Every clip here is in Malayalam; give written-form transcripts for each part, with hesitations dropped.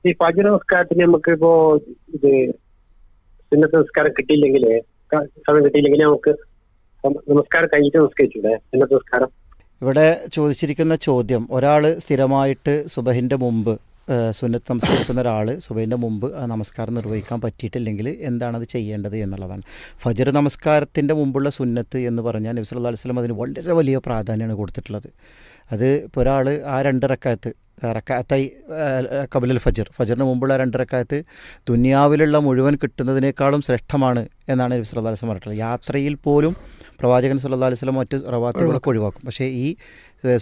ഈ ഫജ്ർ നമസ്കാരത്തിന് നമുക്ക് ഇപ്പോ ഇത് സുന്നത്ത് നമസ്കാരം കിട്ടിയില്ലെങ്കിൽ സമയം കിട്ടിയില്ലെങ്കിൽ നമുക്ക് നമസ്കാരം കഴിഞ്ഞിട്ട് നമസ്കരിച്ചൂടെ സുന്നത്ത് നമസ്കാരം? ഇവിടെ ചോദിച്ചിരിക്കുന്ന ചോദ്യം, ഒരാൾ സ്ഥിരമായിട്ട് സുബഹിൻ്റെ മുമ്പ് സുന്നത്ത് നമസ്കരിക്കുന്ന ഒരാൾ സുബഹിൻ്റെ മുമ്പ് ആ നമസ്കാരം നിർവഹിക്കാൻ പറ്റിയിട്ടില്ലെങ്കിൽ എന്താണത് ചെയ്യേണ്ടത് എന്നുള്ളതാണ്. ഫജ്ർ നമസ്കാരത്തിൻ്റെ മുമ്പുള്ള സുന്നത്ത് എന്ന് പറഞ്ഞാൽ നബി സല്ലല്ലാഹു അലൈഹി വസല്ലം അതിന് വളരെ വലിയ പ്രാധാന്യമാണ് കൊടുത്തിട്ടുള്ളത്. അത് ഇപ്പോൾ ഒരാൾ ആ 2 റക്അത്തായി ഖബലൽ ഫജ്റിന് മുമ്പുള്ള 2 റക്അത്ത് ദുനിയാവിലുള്ള മുഴുവൻ കിട്ടുന്നതിനേക്കാളും ശ്രേഷ്ഠമാണ് എന്നാണ് നബി സല്ലല്ലാഹു അലൈഹി വസല്ലം പറഞ്ഞിട്ടുള്ളത്. യാത്രയിൽ പോലും പ്രവാചകൻ സല്ലല്ലാഹു അലൈഹി വസല്ലം മറ്റ് റവാത്തിബുകളൊക്കെ ഒഴിവാക്കും, പക്ഷേ ഈ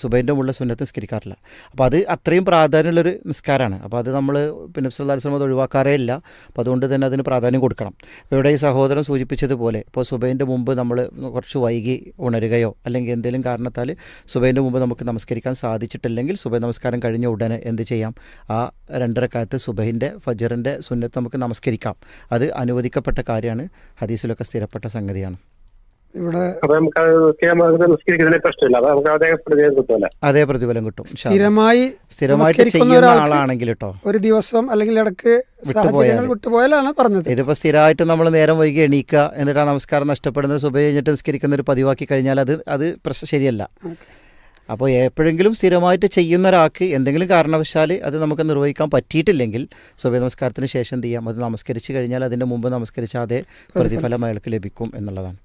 സുബഹിൻ്റെ മുമ്പുള്ള സുന്നത്ത് നിസ്കരിക്കാറില്ല. അപ്പോൾ അത് അത്രയും പ്രാധാന്യമുള്ളൊരു നിസ്കാരമാണ്. അപ്പോൾ അത് നമ്മൾ നബി സല്ലല്ലാഹു അലൈഹി വസല്ലം അത് ഒഴിവാക്കാറേ ഇല്ല. അപ്പോൾ അതുകൊണ്ട് തന്നെ അതിന് പ്രാധാന്യം കൊടുക്കണം. അപ്പോൾ ഇവിടെ ഈ സഹോദരൻ സൂചിപ്പിച്ചതുപോലെ ഇപ്പോൾ സുബഹിൻ്റെ മുമ്പ് നമ്മൾ കുറച്ച് വൈകി ഉണരുകയോ അല്ലെങ്കിൽ എന്തെങ്കിലും കാരണത്താൽ സുബഹിൻ്റെ മുമ്പ് നമുക്ക് നമസ്കരിക്കാൻ സാധിച്ചിട്ടില്ലെങ്കിൽ സുബഹി നമസ്കാരം കഴിഞ്ഞ ഉടനെ എന്ത് ചെയ്യാം? ആ 2 റക്അത്ത് സുബഹിൻ്റെ ഫജ്റിൻ്റെ സുന്നത്ത് നമുക്ക് നമസ്കരിക്കാം. അത് അനുവദിക്കപ്പെട്ട കാര്യമാണ്, ഹദീസിലൊക്കെ സ്ഥിരപ്പെട്ട സംഗതിയാണ്. ഇവിടെ അതേ പ്രതിഫലം കിട്ടും സ്ഥിരമായിട്ട് ചെയ്യുന്ന ആളാണെങ്കിൽ കേട്ടോ. ഒരു ദിവസം അല്ലെങ്കിൽ ഇടക്ക് സാഹചര്യങ്ങൾ വിട്ടുപോയാലാണ് പറഞ്ഞത്. ഇതിപ്പോൾ സ്ഥിരമായിട്ട് നമ്മൾ നേരം വൈകി എണീക്കുക, എന്നിട്ട് ആ നമസ്കാരം നഷ്ടപ്പെടുന്നത് സുബഹി കഴിഞ്ഞിട്ട് നിസ്കരിക്കുന്ന ഒരു പതിവാക്കി കഴിഞ്ഞാൽ അത് പ്രശ്നം ശരിയല്ല. അപ്പോൾ എപ്പോഴെങ്കിലും സ്ഥിരമായിട്ട് ചെയ്യുന്ന ഒരാൾക്ക് എന്തെങ്കിലും കാരണവശാൽ അത് നമുക്ക് നിർവഹിക്കാൻ പറ്റിയിട്ടില്ലെങ്കിൽ സുബഹി നമസ്കാരത്തിന് ശേഷം എന്ത് ചെയ്യാം? അത് നമസ്കരിച്ച് കഴിഞ്ഞാൽ അതിൻ്റെ മുമ്പ് നമസ്കരിച്ച അതേ പ്രതിഫലം അയാൾക്ക് ലഭിക്കും എന്നുള്ളതാണ്.